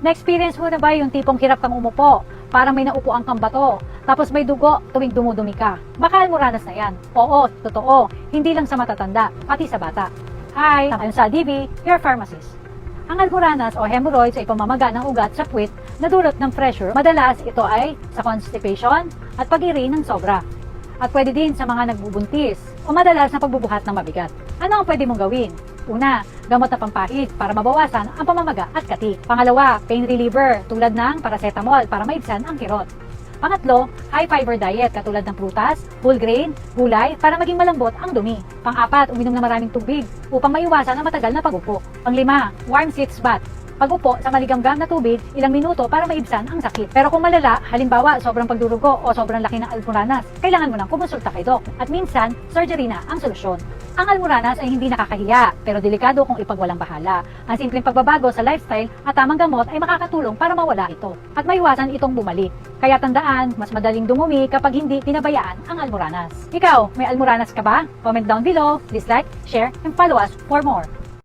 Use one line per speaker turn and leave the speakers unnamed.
Na-experience mo na ba yung tipong hirap kang umupo, parang may naupuan kang bato, tapos may dugo tuwing dumudumi ka? Baka almoranas na yan. Oo, totoo. Hindi lang sa matatanda, pati sa bata. Hi, I'm Saldivi, your pharmacist. Ang almoranas o hemorrhoids ay pamamaga ng ugat sa puwit na dulot ng pressure. Madalas ito ay sa constipation at pag-iri ng sobra. At pwede din sa mga nagbubuntis o madalas na pagbubuhat ng mabigat. Ano ang pwede mong gawin? Una, gamot na pampahid para mabawasan ang pamamaga at kati. Pangalawa, pain reliever tulad ng paracetamol para maibsan ang kirot. Pangatlo, high fiber diet katulad ng prutas, whole grain, gulay para maging malambot ang dumi. Pang-apat, uminom ng maraming tubig upang maiwasan ang matagal na pag-upo. Pang-lima, warm sitz bath. Pag-upo sa maligamgam na tubig, ilang minuto para maibsan ang sakit. Pero kung malala, halimbawa sobrang pagdurugo o sobrang laki ng almoranas, kailangan mo nang kumonsulta kay doc. At minsan, surgery na ang solusyon. Ang almoranas ay hindi nakakahiya, pero delikado kung ipagwalang bahala. Ang simpleng pagbabago sa lifestyle at tamang gamot ay makakatulong para mawala ito at maiwasan itong bumalik. Kaya tandaan, mas madaling dumumi kapag hindi pinabayaan ang almoranas. Ikaw, may almoranas ka ba? Comment down below, dislike, share, and follow us for more.